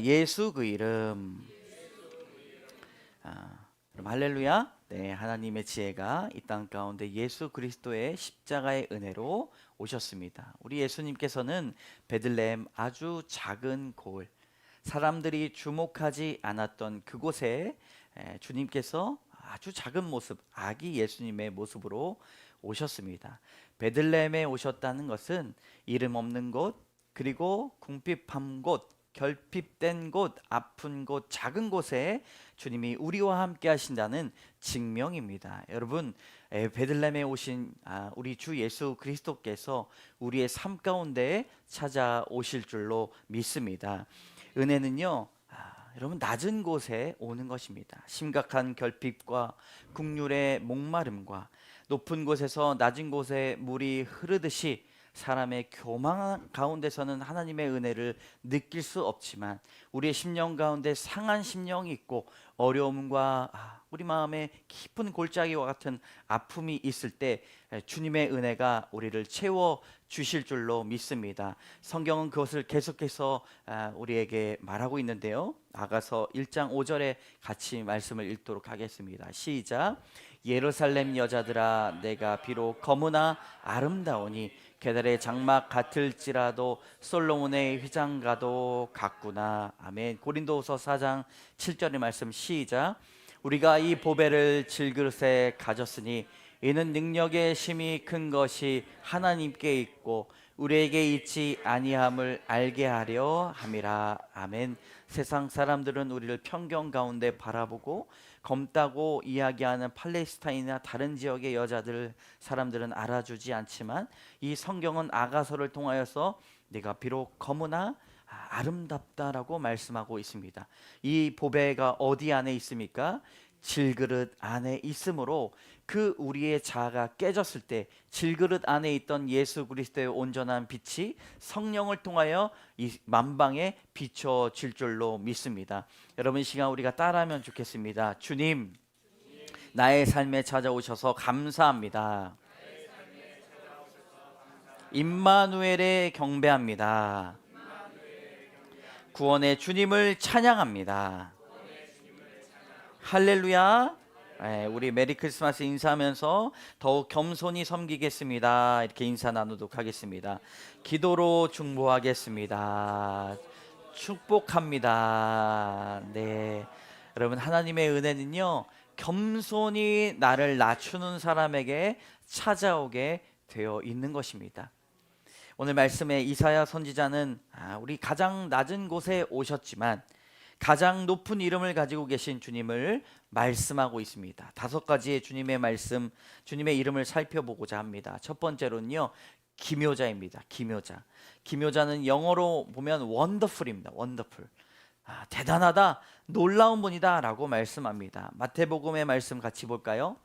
예수 그 이름. 그럼 할렐루야. 네, 하나님의 지혜가 이 땅 가운데 예수 그리스도의 십자가의 은혜로 오셨습니다. 우리 예수님께서는 베들레헴 아주 작은 골, 사람들이 주목하지 않았던 그곳에 주님께서 아주 작은 모습, 아기 예수님의 모습으로 오셨습니다. 베들레헴에 오셨다는 것은 이름 없는 곳, 그리고 궁핍한 곳, 결핍된 곳, 아픈 곳, 작은 곳에 주님이 우리와 함께 하신다는 증명입니다. 여러분, 베들레헴에 오신 우리 주 예수 그리스도께서 우리의 삶 가운데 찾아오실 줄로 믿습니다. 은혜는요, 여러분, 낮은 곳에 오는 것입니다. 심각한 결핍과 국률의 목마름과 높은 곳에서 낮은 곳에 물이 흐르듯이 사람의 교만 가운데서는 하나님의 은혜를 느낄 수 없지만, 우리의 심령 가운데 상한 심령이 있고 어려움과 우리 마음에 깊은 골짜기와 같은 아픔이 있을 때 주님의 은혜가 우리를 채워 주실 줄로 믿습니다. 성경은 그것을 계속해서 우리에게 말하고 있는데요, 아가서 1장 5절에 같이 말씀을 읽도록 하겠습니다. 시작. 예루살렘 여자들아, 내가 비록 거무나 아름다우니 게달의 장막 같을지라도 솔로몬의 휘장과도 같구나. 아멘. 고린도후서 4장 7절의 말씀 시작. 우리가 이 보배를 질그릇에 가졌으니 이는 능력의 심히 큰 것이 하나님께 있고 우리에게 있지 아니함을 알게 하려 함이라. 아멘. 세상 사람들은 우리를 편견 가운데 바라보고 검다고 이야기하는 팔레스타인이나 다른 지역의 여자들, 사람들은 알아주지 않지만 이 성경은 아가서를 통하여서 내가 비록 거무나 아름답다라고 말씀하고 있습니다. 이 보배가 어디 안에 있습니까? 질그릇 안에 있으므로 그 우리의 자아가 깨졌을 때 질그릇 안에 있던 예수 그리스도의 온전한 빛이 성령을 통하여 이 만방에 비춰질 줄로 믿습니다. 여러분, 이 시간 우리가 따라하면 좋겠습니다. 주님, 나의 삶에 찾아오셔서 감사합니다. 임마누엘에 경배합니다. 구원의 주님을 찬양합니다. 할렐루야. 우리 메리 크리스마스 인사하면서 더욱 겸손히 섬기겠습니다. 이렇게 인사 나누도록 하겠습니다. 기도로 중보하겠습니다. 축복합니다. 네, 여러분, 하나님의 은혜는요, 겸손히 나를 낮추는 사람에게 찾아오게 되어 있는 것입니다. 오늘 말씀에 이사야 선지자는 우리 가장 낮은 곳에 오셨지만 가장 높은 이름을 가지고 계신 주님을 말씀하고 있습니다. 5가지의 주님의 말씀, 주님의 이름을 살펴보고자 합니다. 첫 번째로는요, 기묘자입니다. 기묘자. 기묘자는 영어로 보면 wonderful입니다. wonderful. 대단하다, 놀라운 분이다 라고 말씀합니다. 마태복음의 말씀 같이 볼까요?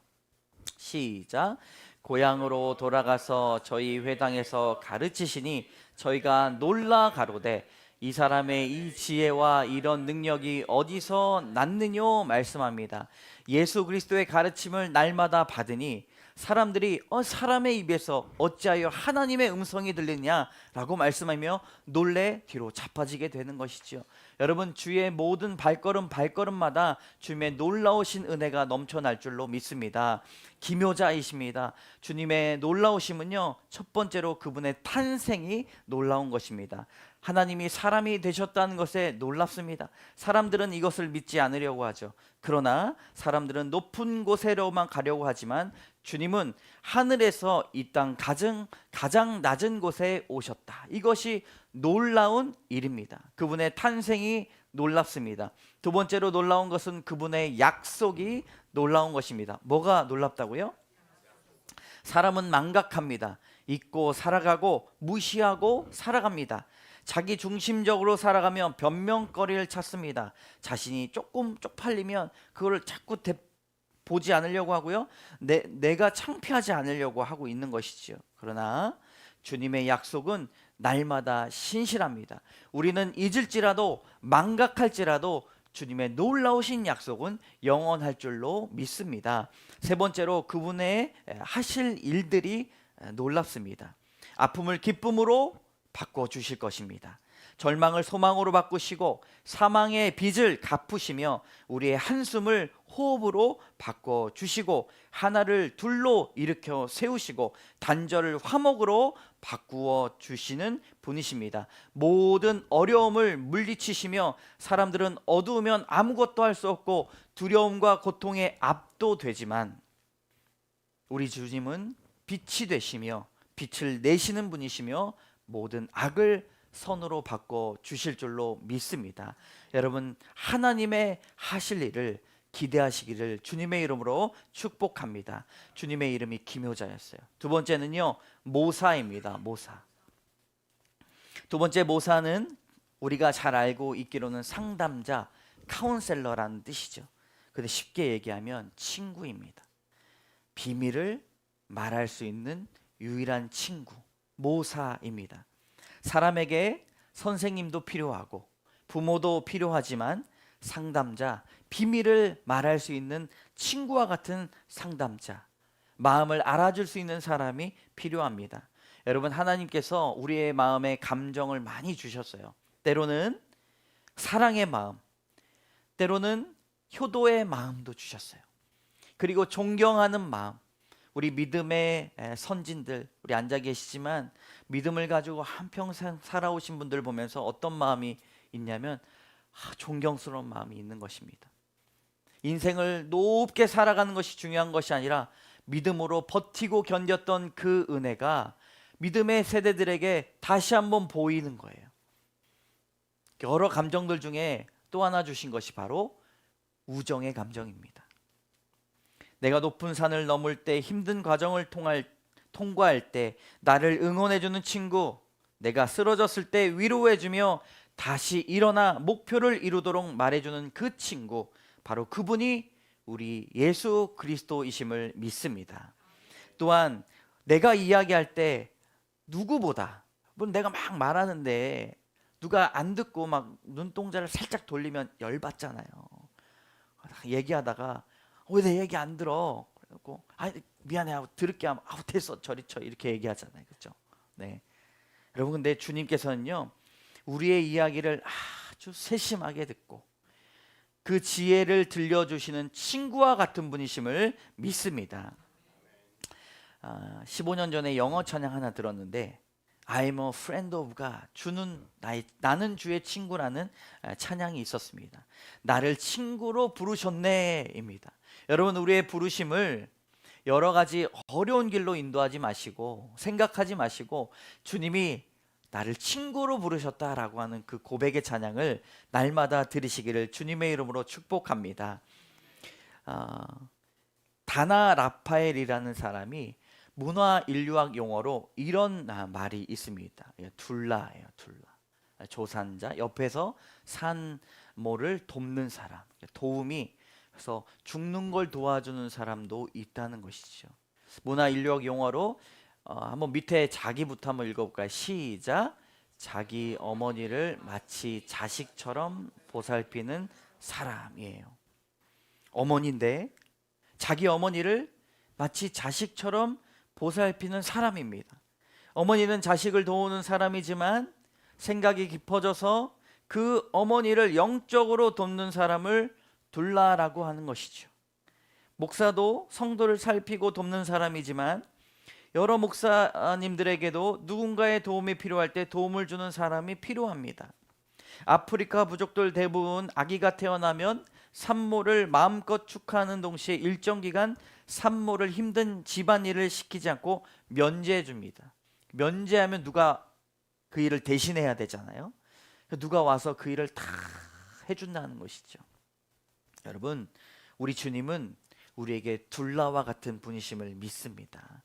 시작. 고향으로 돌아가서 저희 회당에서 가르치시니 저희가 놀라 가로되 이 사람의 이 지혜와 이런 능력이 어디서 났느뇨 말씀합니다. 예수 그리스도의 가르침을 날마다 받으니 사람들이 사람의 입에서 어찌하여 하나님의 음성이 들리냐라고 말씀하며 놀래 뒤로 자빠지게 되는 것이죠. 여러분, 주의 모든 발걸음마다 주님의 놀라우신 은혜가 넘쳐날 줄로 믿습니다. 기묘자이십니다. 주님의 놀라우심은요, 첫 번째로 그분의 탄생이 놀라운 것입니다. 하나님이 사람이 되셨다는 것에 놀랍습니다. 사람들은 이것을 믿지 않으려고 하죠. 그러나 사람들은 높은 곳에로만 가려고 하지만 주님은 하늘에서 이 땅 가장 낮은 곳에 오셨다. 이것이 놀라운 일입니다. 그분의 탄생이 놀랍습니다. 두 번째로 놀라운 것은 그분의 약속이 놀라운 것입니다. 뭐가 놀랍다고요? 사람은 망각합니다. 잊고 살아가고 무시하고 살아갑니다. 자기 중심적으로 살아가면 변명거리를 찾습니다. 자신이 조금 쪽팔리면 그걸 자꾸 보지 않으려고 하고요, 내가 창피하지 않으려고 하고 있는 것이지요. 그러나 주님의 약속은 날마다 신실합니다. 우리는 잊을지라도 망각할지라도 주님의 놀라우신 약속은 영원할 줄로 믿습니다. 세 번째로 그분의 하실 일들이 놀랍습니다. 아픔을 기쁨으로 바꿔주실 것입니다. 절망을 소망으로 바꾸시고 사망의 빚을 갚으시며 우리의 한숨을 호흡으로 바꿔주시고 하나를 둘로 일으켜 세우시고 단절을 화목으로 바꾸어 주시는 분이십니다. 모든 어려움을 물리치시며 사람들은 어두우면 아무것도 할 수 없고 두려움과 고통에 압도되지만 우리 주님은 빛이 되시며 빛을 내시는 분이시며 모든 악을 선으로 바꿔 주실 줄로 믿습니다. 여러분, 하나님의 하실 일을 기대하시기를 주님의 이름으로 축복합니다. 주님의 이름이 기묘자였어요. 두 번째는요, 모사입니다. 모사. 두 번째 모사는 우리가 잘 알고 있기로는 상담자, 카운셀러라는 뜻이죠. 근데 쉽게 얘기하면 친구입니다. 비밀을 말할 수 있는 유일한 친구, 모사입니다. 사람에게 선생님도 필요하고 부모도 필요하지만 상담자, 비밀을 말할 수 있는 친구와 같은 상담자, 마음을 알아줄 수 있는 사람이 필요합니다. 여러분, 하나님께서 우리의 마음에 감정을 많이 주셨어요. 때로는 사랑의 마음, 때로는 효도의 마음도 주셨어요. 그리고 존경하는 마음, 우리 믿음의 선진들, 우리 앉아 계시지만 믿음을 가지고 한평생 살아오신 분들 보면서 어떤 마음이 있냐면 존경스러운 마음이 있는 것입니다. 인생을 높게 살아가는 것이 중요한 것이 아니라 믿음으로 버티고 견뎠던 그 은혜가 믿음의 세대들에게 다시 한번 보이는 거예요. 여러 감정들 중에 또 하나 주신 것이 바로 우정의 감정입니다. 내가 높은 산을 넘을 때, 힘든 과정을 통과할 때 나를 응원해주는 친구, 내가 쓰러졌을 때 위로해주며 다시 일어나 목표를 이루도록 말해주는 그 친구, 바로 그분이 우리 예수 그리스도이심을 믿습니다. 또한 내가 이야기할 때 누구보다, 물론 내가 막 말하는데 누가 안 듣고 막 눈동자를 살짝 돌리면 열받잖아요. 얘기하다가 왜 내 얘기 안 들어? 그래갖고 미안해 하고 들을게 하면 됐어 저리 쳐 이렇게 얘기하잖아요, 그렇죠? 네, 여러분, 근데 주님께서는요 우리의 이야기를 아주 세심하게 듣고 그 지혜를 들려주시는 친구와 같은 분이심을 믿습니다. 15년 전에 영어 찬양 하나 들었는데 I'm a friend of God, 나는 주의 친구라는 찬양이 있었습니다. 나를 친구로 부르셨네입니다. 여러분, 우리의 부르심을 여러 가지 어려운 길로 인도하지 마시고 생각하지 마시고 주님이 나를 친구로 부르셨다라고 하는 그 고백의 찬양을 날마다 들으시기를 주님의 이름으로 축복합니다. 다나 라파엘이라는 사람이 문화 인류학 용어로 이런 말이 있습니다. 둘라예요, 둘라. 조산자, 옆에서 산모를 돕는 사람, 도움이, 그래서 죽는 걸 도와주는 사람도 있다는 것이죠. 문화 인류학 용어로 한번 밑에 자기부터 한번 읽어볼까요? 시작. 자기 어머니를 마치 자식처럼 보살피는 사람이에요. 어머니인데 자기 어머니를 마치 자식처럼 보살피는 사람입니다. 어머니는 자식을 도우는 사람이지만 생각이 깊어져서 그 어머니를 영적으로 돕는 사람을 둘라라고 하는 것이죠. 목사도 성도를 살피고 돕는 사람이지만 여러 목사님들에게도 누군가의 도움이 필요할 때 도움을 주는 사람이 필요합니다. 아프리카 부족들 대부분 아기가 태어나면 산모를 마음껏 축하하는 동시에 일정 기간 산모를 힘든 집안일을 시키지 않고 면제해 줍니다. 면제하면 누가 그 일을 대신해야 되잖아요. 누가 와서 그 일을 다 해준다는 것이죠. 여러분, 우리 주님은 우리에게 둘라와 같은 분이심을 믿습니다.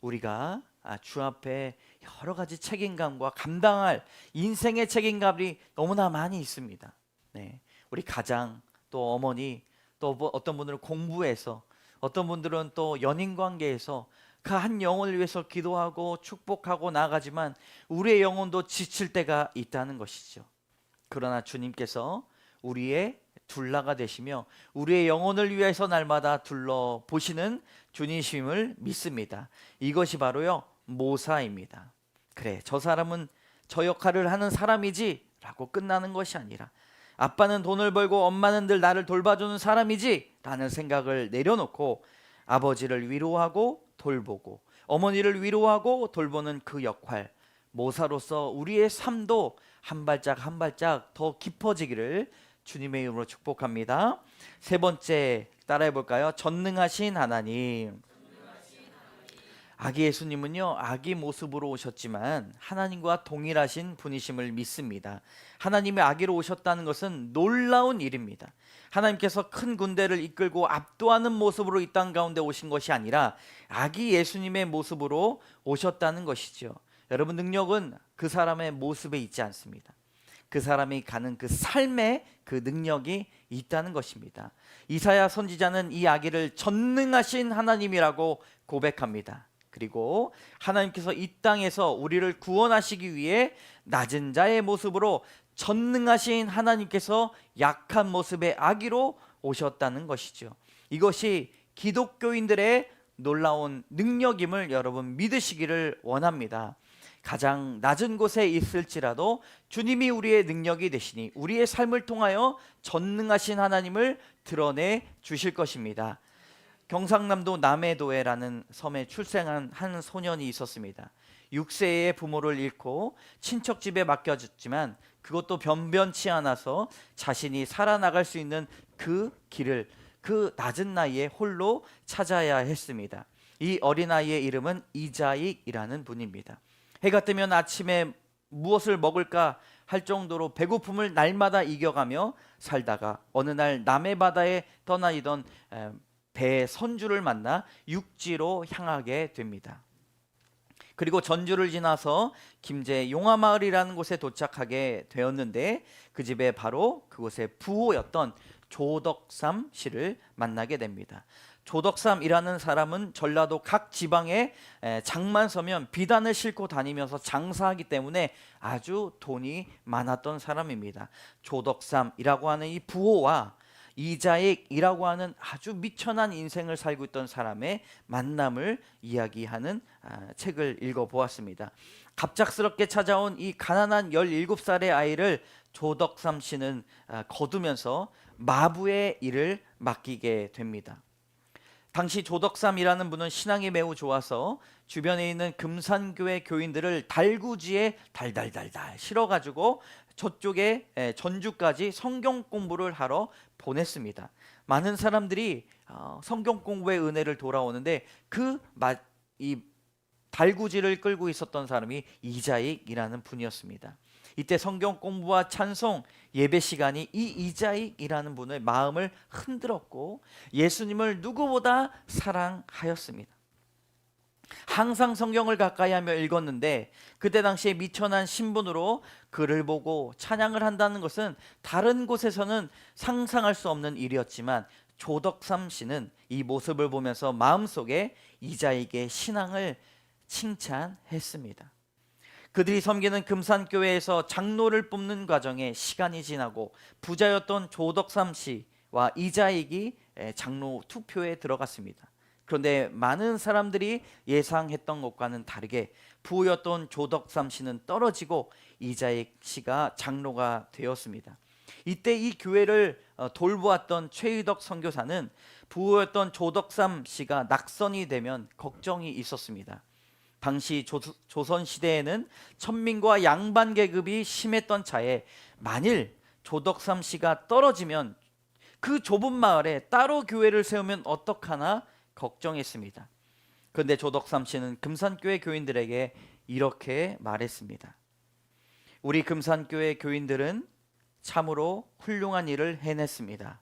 우리가 주 앞에 여러 가지 책임감과 감당할 인생의 책임감이 너무나 많이 있습니다. 네, 우리 가장, 또 어머니, 또 어떤 분들은 공부해서, 어떤 분들은 또 연인 관계에서 그 한 영혼을 위해서 기도하고 축복하고 나가지만 우리의 영혼도 지칠 때가 있다는 것이죠. 그러나 주님께서 우리의 둘라가 되시며 우리의 영혼을 위해서 날마다 둘러보시는 주님이심을 믿습니다. 이것이 바로요 모사입니다. 그래, 저 사람은 저 역할을 하는 사람이지 라고 끝나는 것이 아니라, 아빠는 돈을 벌고 엄마는 늘 나를 돌봐주는 사람이지 라는 생각을 내려놓고 아버지를 위로하고 돌보고 어머니를 위로하고 돌보는 그 역할, 모사로서 우리의 삶도 한 발짝 한 발짝 더 깊어지기를 주님의 이름으로 축복합니다. 세 번째 따라해 볼까요? 전능하신 하나님. 아기 예수님은요, 아기 모습으로 오셨지만 하나님과 동일하신 분이심을 믿습니다. 하나님의 아기로 오셨다는 것은 놀라운 일입니다. 하나님께서 큰 군대를 이끌고 압도하는 모습으로 이 땅 가운데 오신 것이 아니라 아기 예수님의 모습으로 오셨다는 것이죠. 여러분, 능력은 그 사람의 모습에 있지 않습니다. 그 사람이 가는 그 삶에 그 능력이 있다는 것입니다. 이사야 선지자는 이 아기를 전능하신 하나님이라고 고백합니다. 그리고 하나님께서 이 땅에서 우리를 구원하시기 위해 낮은 자의 모습으로 전능하신 하나님께서 약한 모습의 아기로 오셨다는 것이죠. 이것이 기독교인들의 놀라운 능력임을 여러분 믿으시기를 원합니다. 가장 낮은 곳에 있을지라도 주님이 우리의 능력이 되시니 우리의 삶을 통하여 전능하신 하나님을 드러내 주실 것입니다. 경상남도 남해도에라는 섬에 출생한 한 소년이 있었습니다. 6세의 부모를 잃고 친척 집에 맡겨졌지만 그것도 변변치 않아서 자신이 살아나갈 수 있는 그 길을 그 낮은 나이에 홀로 찾아야 했습니다. 이 어린아이의 이름은 이자익이라는 분입니다. 해가 뜨면 아침에 무엇을 먹을까 할 정도로 배고픔을 날마다 이겨가며 살다가 어느 날 남해 바다에 떠나이던 배 선주를 만나 육지로 향하게 됩니다. 그리고 전주를 지나서 김제 용화마을이라는 곳에 도착하게 되었는데 그 집에 바로 그곳의 부호였던 조덕삼 씨를 만나게 됩니다. 조덕삼이라는 사람은 전라도 각 지방에 장만 서면 비단을 싣고 다니면서 장사하기 때문에 아주 돈이 많았던 사람입니다. 조덕삼이라고 하는 이 부호와 이자익이라고 하는 아주 미천한 인생을 살고 있던 사람의 만남을 이야기하는 책을 읽어보았습니다. 갑작스럽게 찾아온 이 가난한 17살의 아이를 조덕삼 씨는 거두면서 마부의 일을 맡기게 됩니다. 당시 조덕삼이라는 분은 신앙이 매우 좋아서 주변에 있는 금산교회 교인들을 달구지에 달달달달 실어가지고 저쪽에 전주까지 성경 공부를 하러 보냈습니다. 많은 사람들이 성경 공부의 은혜를 돌아오는데 이 달구지를 끌고 있었던 사람이 이자익이라는 분이었습니다. 이때 성경 공부와 찬송 예배 시간이 이 이자익이라는 분의 마음을 흔들었고 예수님을 누구보다 사랑하였습니다. 항상 성경을 가까이 하며 읽었는데 그때 당시에 미천한 신분으로 글을 보고 찬양을 한다는 것은 다른 곳에서는 상상할 수 없는 일이었지만 조덕삼 씨는 이 모습을 보면서 마음속에 이자익의 신앙을 칭찬했습니다. 그들이 섬기는 금산교회에서 장로를 뽑는 과정에 시간이 지나고 부자였던 조덕삼 씨와 이자익이 장로 투표에 들어갔습니다. 그런데 많은 사람들이 예상했던 것과는 다르게 부였던 조덕삼 씨는 떨어지고 이자익 씨가 장로가 되었습니다. 이때 이 교회를 돌보았던 최의덕 선교사는 부였던 조덕삼 씨가 낙선이 되면 걱정이 있었습니다. 당시 조선시대에는 천민과 양반 계급이 심했던 차에 만일 조덕삼 씨가 떨어지면 그 좁은 마을에 따로 교회를 세우면 어떡하나 걱정했습니다. 그런데 조덕삼 씨는 금산교회 교인들에게 이렇게 말했습니다. 우리 금산교회 교인들은 참으로 훌륭한 일을 해냈습니다.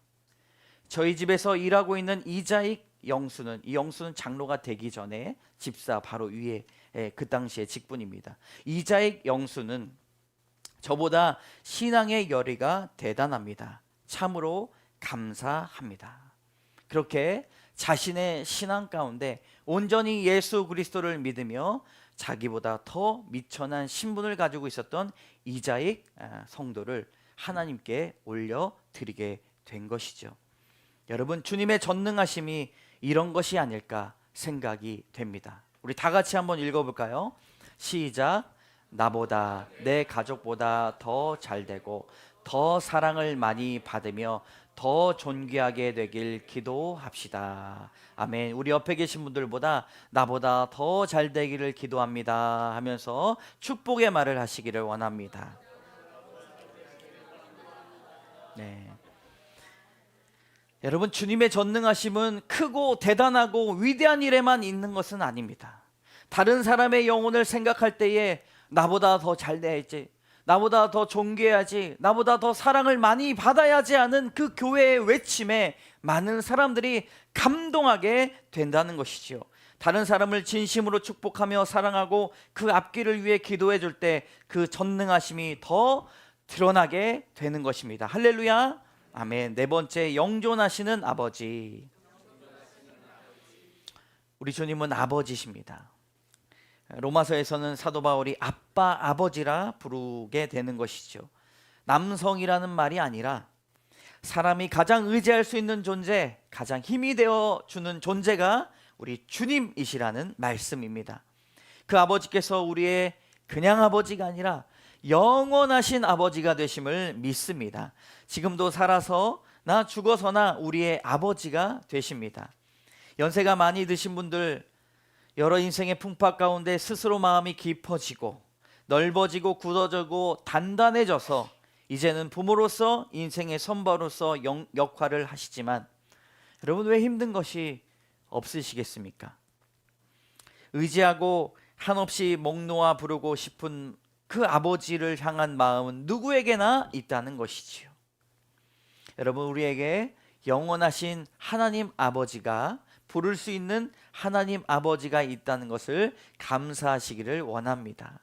저희 집에서 일하고 있는 이자익 영수는, 이 영수는 장로가 되기 전에 집사 바로 위에 그 당시의 직분입니다. 이자익 영수는 저보다 신앙의 열의가 대단합니다. 참으로 감사합니다. 그렇게 자신의 신앙 가운데 온전히 예수 그리스도를 믿으며 자기보다 더 미천한 신분을 가지고 있었던 이자익 성도를 하나님께 올려드리게 된 것이죠. 여러분, 주님의 전능하심이 이런 것이 아닐까 생각이 됩니다. 우리 다 같이 한번 읽어볼까요? 시작. 나보다, 내 가족보다 더 잘되고 더 사랑을 많이 받으며 더 존귀하게 되길 기도합시다. 아멘. 우리 옆에 계신 분들보다 나보다 더 잘되기를 기도합니다 하면서 축복의 말을 하시기를 원합니다. 네. 여러분, 주님의 전능하심은 크고 대단하고 위대한 일에만 있는 것은 아닙니다. 다른 사람의 영혼을 생각할 때에 나보다 더 잘돼야지, 나보다 더 존귀해야지, 나보다 더 사랑을 많이 받아야지 하는 그 교회의 외침에 많은 사람들이 감동하게 된다는 것이지요. 다른 사람을 진심으로 축복하며 사랑하고 그 앞길을 위해 기도해 줄 때 그 전능하심이 더 드러나게 되는 것입니다. 할렐루야. 아멘. 네 번째, 영존하시는 아버지. 우리 주님은 아버지십니다. 로마서에서는 사도 바울이 아빠, 아버지라 부르게 되는 것이죠. 남성이라는 말이 아니라 사람이 가장 의지할 수 있는 존재, 가장 힘이 되어주는 존재가 우리 주님이시라는 말씀입니다. 그 아버지께서 우리의 그냥 아버지가 아니라 영원하신 아버지가 되심을 믿습니다. 지금도 살아서나 죽어서나 우리의 아버지가 되십니다. 연세가 많이 드신 분들, 여러 인생의 풍파 가운데 스스로 마음이 깊어지고 넓어지고 굳어지고 단단해져서 이제는 부모로서 인생의 선배로서 역할을 하시지만 여러분, 왜 힘든 것이 없으시겠습니까? 의지하고 한없이 목 놓아 부르고 싶은 그 아버지를 향한 마음은 누구에게나 있다는 것이지요. 여러분, 우리에게 영원하신 하나님 아버지가, 부를 수 있는 하나님 아버지가 있다는 것을 감사하시기를 원합니다.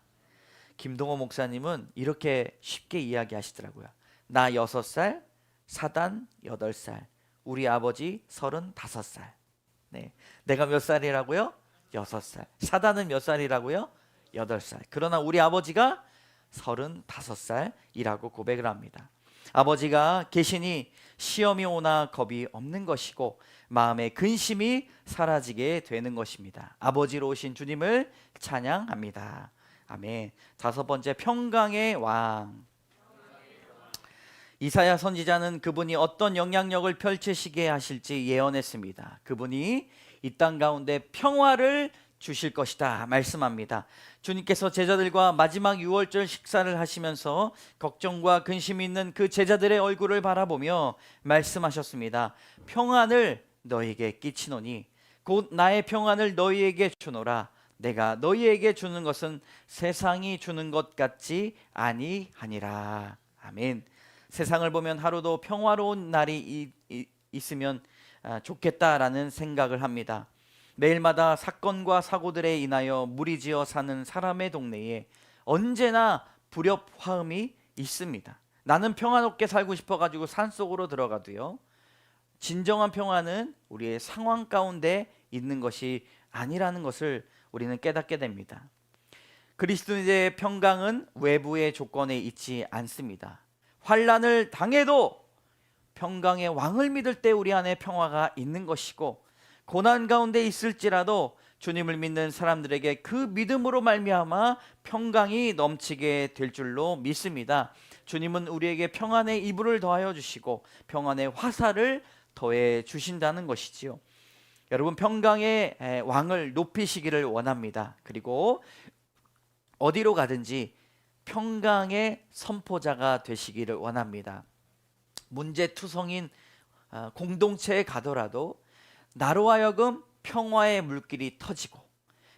김동호 목사님은 이렇게 쉽게 이야기하시더라고요. 나 6살, 사단 8살, 우리 아버지 35살. 네. 내가 몇 살이라고요? 6살. 사단은 몇 살이라고요? 8살. 그러나 우리 아버지가 35살이라고 고백을 합니다. 아버지가 계시니 시험이 오나 겁이 없는 것이고 마음의 근심이 사라지게 되는 것입니다. 아버지로 오신 주님을 찬양합니다. 아멘. 5번째, 평강의 왕. 이사야 선지자는 그분이 어떤 영향력을 펼치시게 하실지 예언했습니다. 그분이 이 땅 가운데 평화를 주실 것이다 말씀합니다. 주님께서 제자들과 마지막 유월절 식사를 하시면서 걱정과 근심이 있는 그 제자들의 얼굴을 바라보며 말씀하셨습니다. 평안을 너희에게 끼치노니 곧 나의 평안을 너희에게 주노라. 내가 너희에게 주는 것은 세상이 주는 것 같지 아니하니라. 아멘. 세상을 보면 하루도 평화로운 날이 있으면 좋겠다라는 생각을 합니다. 매일마다 사건과 사고들에 인하여 무리지어 사는 사람의 동네에 언제나 불협 화음이 있습니다. 나는 평화롭게 살고 싶어가지고 산속으로 들어가도요, 진정한 평화는 우리의 상황 가운데 있는 것이 아니라는 것을 우리는 깨닫게 됩니다. 그리스도인의 평강은 외부의 조건에 있지 않습니다. 환난을 당해도 평강의 왕을 믿을 때 우리 안에 평화가 있는 것이고, 고난 가운데 있을지라도 주님을 믿는 사람들에게 그 믿음으로 말미암아 평강이 넘치게 될 줄로 믿습니다. 주님은 우리에게 평안의 이불을 더하여 주시고 평안의 화살을 더해 주신다는 것이지요. 여러분, 평강의 왕을 높이시기를 원합니다. 그리고 어디로 가든지 평강의 선포자가 되시기를 원합니다. 문제투성인 공동체에 가더라도 나로 하여금 평화의 물길이 터지고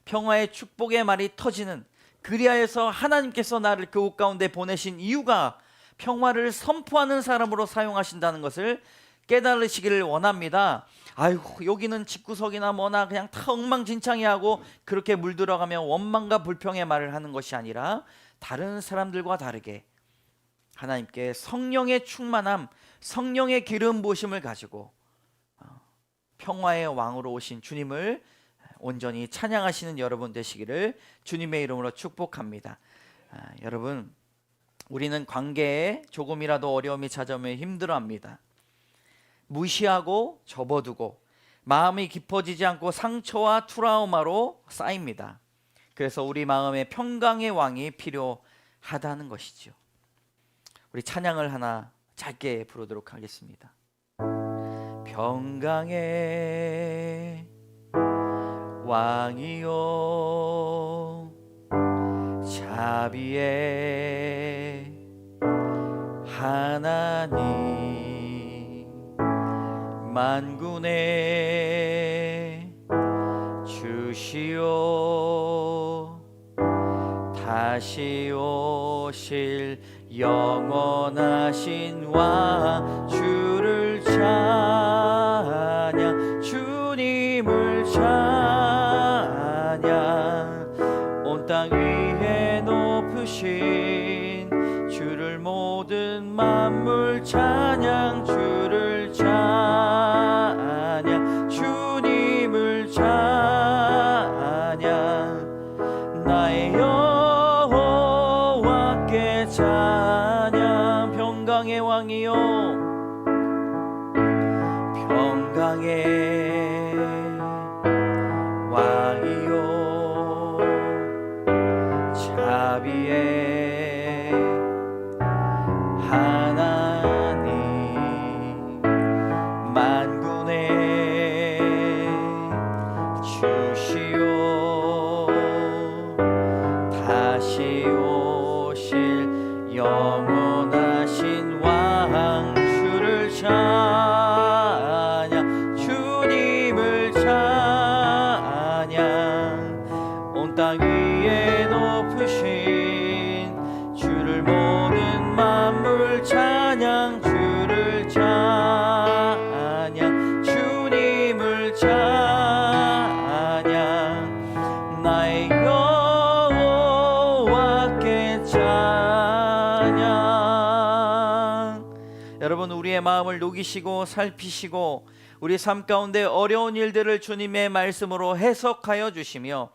평화의 축복의 말이 터지는, 그리하여서 하나님께서 나를 그 곳 가운데 보내신 이유가 평화를 선포하는 사람으로 사용하신다는 것을 깨달으시기를 원합니다. 아이고, 여기는 집구석이나 뭐나 그냥 다 엉망진창이 하고 그렇게 물들어가며 원망과 불평의 말을 하는 것이 아니라 다른 사람들과 다르게 하나님께 성령의 충만함, 성령의 기름 부으심을 가지고 평화의 왕으로 오신 주님을 온전히 찬양하시는 여러분 되시기를 주님의 이름으로 축복합니다. 여러분, 우리는 관계에 조금이라도 어려움이 찾아오면 힘들어합니다. 무시하고 접어두고 마음이 깊어지지 않고 상처와 트라우마로 쌓입니다. 그래서 우리 마음에 평강의 왕이 필요하다는 것이죠. 우리 찬양을 하나 짧게 부르도록 하겠습니다. 평강의 왕이요 자비의 하나님 만군의 주시오 다시 오실 영원하신 왕 주를 찬양 주님을 찬양 온 땅 위에 높으신 주를 모든 만물 찬양 주를 찬양 주님을 찬양 나의 여호와께 찬양 평강의 왕이요 평강의 왕이요 자비의 하나님 만군의 주시오 다시 오실 영원하신 왕 주를 찬양 주님을 찬양 온 땅 위에 높으신 주를 모든 만물 찬양 주를 찬양 주님을 찬양 나의 여호와께 찬양. 여러분 우리의 마음을 녹이시고 살피시고 우리 삶 가운데 어려운 일들을 주님의 말씀으로 해석하여 주시며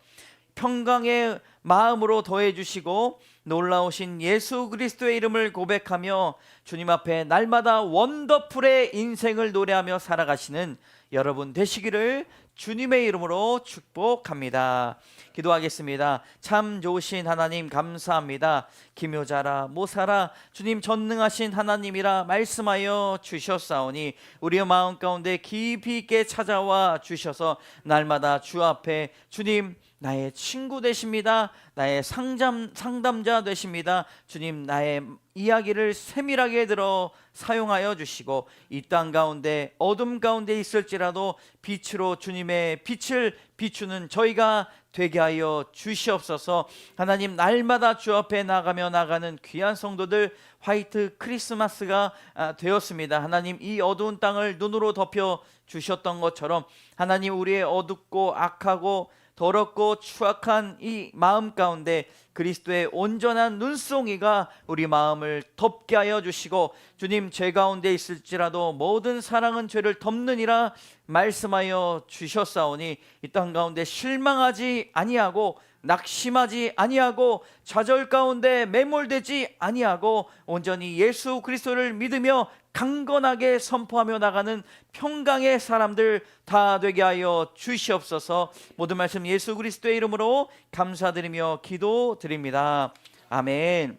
평강의 마음으로 더해 주시고 놀라우신 예수 그리스도의 이름을 고백하며 주님 앞에 날마다 원더풀의 인생을 노래하며 살아가시는 여러분 되시기를 주님의 이름으로 축복합니다. 기도하겠습니다. 참 좋으신 하나님 감사합니다. 기묘자라 모사라 주님 전능하신 하나님이라 말씀하여 주셨사오니 우리의 마음 가운데 깊이 있게 찾아와 주셔서 날마다 주 앞에 주님 나의 친구 되십니다. 나의 상담자 되십니다. 주님 나의 이야기를 세밀하게 들어 사용하여 주시고 이 땅 가운데 어둠 가운데 있을지라도 빛으로 주님의 빛을 비추는 저희가 되게 하여 주시옵소서. 하나님 날마다 주 앞에 나가며 나가는 귀한 성도들 화이트 크리스마스가 되었습니다. 하나님 이 어두운 땅을 눈으로 덮여 주셨던 것처럼 하나님 우리의 어둡고 악하고 더럽고 추악한 이 마음 가운데 그리스도의 온전한 눈송이가 우리 마음을 덮게 하여 주시고 주님 죄 가운데 있을지라도 모든 사랑은 죄를 덮느니라 말씀하여 주셨사오니 이 땅 가운데 실망하지 아니하고 낙심하지 아니하고 좌절 가운데 매몰되지 아니하고 온전히 예수 그리스도를 믿으며 강건하게 선포하며 나가는 평강의 사람들 다 되게 하여 주시옵소서. 모든 말씀 예수 그리스도의 이름으로 감사드리며 기도드립니다. 아멘.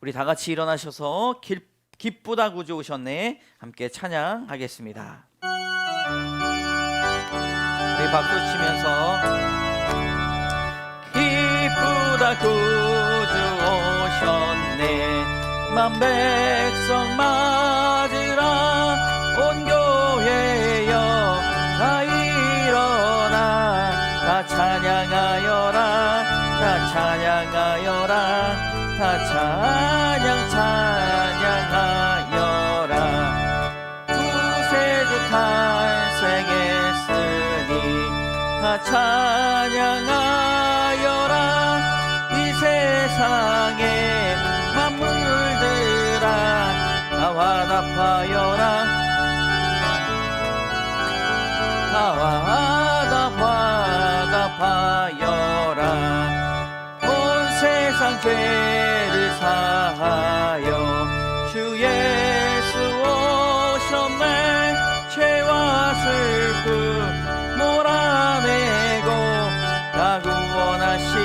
우리 다 같이 일어나셔서 기쁘다 구주 오셨네 함께 찬양하겠습니다. 우리 박수 치면서 기쁘다 구주 오셨네 만 백성 맞으라 온 교회여 다 일어나 다 찬양하여라 다 찬양하여라 다 찬양하여라 구세주 탄생했으니 다 찬양하여라 이 세상에 만물들아 다 화답하여라 다 화답하여라 온 세상 죄를 사하여 주 예수 오셨네 죄와 슬픔 몰아내고 다 구원하시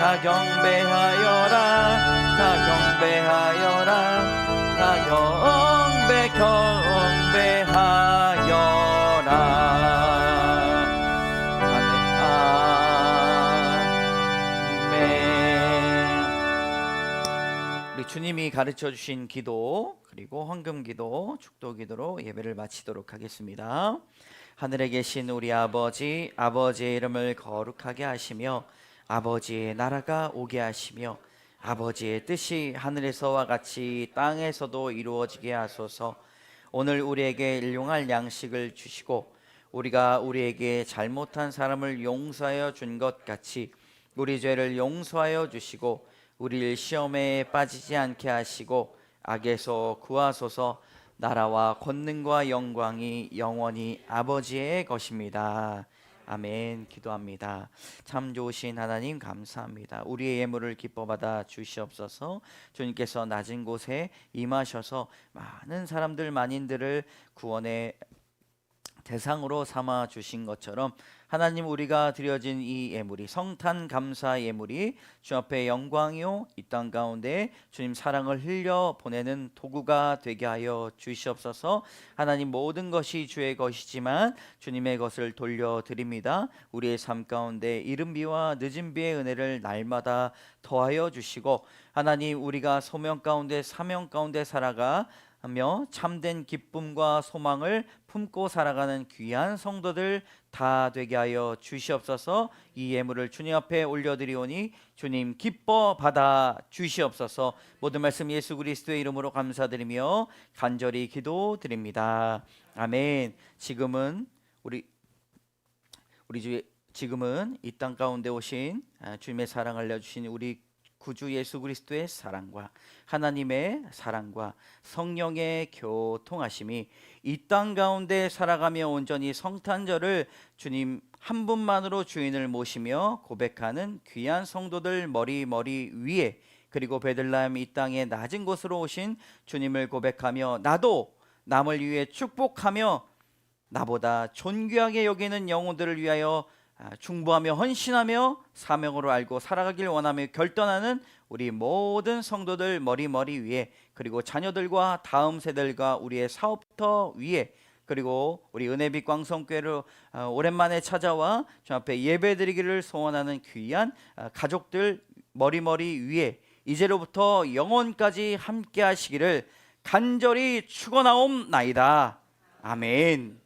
다 경배하여라 다 경배하여라 다 경배하여라. 아멘. 우리 주님이 가르쳐 주신 기도 그리고 헌금 기도 축도 기도로 예배를 마치도록 하겠습니다. 하늘에 계신 우리 아버지, 아버지의 이름을 거룩하게 하시며 아버지의 나라가 오게 하시며 아버지의 뜻이 하늘에서와 같이 땅에서도 이루어지게 하소서. 오늘 우리에게 일용할 양식을 주시고 우리가 우리에게 잘못한 사람을 용서하여 준 것 같이 우리 죄를 용서하여 주시고 우리를 시험에 빠지지 않게 하시고 악에서 구하소서. 나라와 권능과 영광이 영원히 아버지의 것입니다. 아멘. 기도합니다. 참 좋으신 하나님 감사합니다. 우리의 예물을 기뻐 받아 주시옵소서. 주님께서 낮은 곳에 임하셔서 많은 사람들 만인들을 구원의 대상으로 삼아 주신 것처럼 하나님, 우리가 드려진 이 예물이 성탄 감사 예물이 주 앞에 영광이요 이 땅 가운데 주님 사랑을 흘려 보내는 도구가 되게 하여 주시옵소서. 하나님, 모든 것이 주의 것이지만 주님의 것을 돌려드립니다. 우리의 삶 가운데 이른 비와 늦은 비의 은혜를 날마다 더하여 주시고 하나님, 우리가 소명 가운데 사명 가운데 살아가 하며 참된 기쁨과 소망을 품고 살아가는 귀한 성도들 다 되게 하여 주시옵소서. 이 예물을 주님 앞에 올려드리오니 주님 기뻐 받아 주시옵소서. 모든 말씀 예수 그리스도의 이름으로 감사드리며 간절히 기도드립니다. 아멘. 지금은 지금은 이 땅 가운데 오신 주님의 사랑 알려주신 우리 구주 예수 그리스도의 사랑과 하나님의 사랑과 성령의 교통하심이 이 땅 가운데 살아가며 온전히 성탄절을 주님 한 분만으로 주인을 모시며 고백하는 귀한 성도들 머리 위에, 그리고 베들레헴 이 땅의 낮은 곳으로 오신 주님을 고백하며 나도 남을 위해 축복하며 나보다 존귀하게 여기는 영혼들을 위하여 중보하며 헌신하며 사명으로 알고 살아가길 원하며 결단하는 우리 모든 성도들 머리 위에, 그리고 자녀들과 다음 세대들과 우리의 사업터 위에, 그리고 우리 은혜빛 광성교회로 오랜만에 찾아와 주 앞에 예배드리기를 소원하는 귀한 가족들 머리 위에 이제로부터 영원까지 함께 하시기를 간절히 축원하옵나이다. 아멘.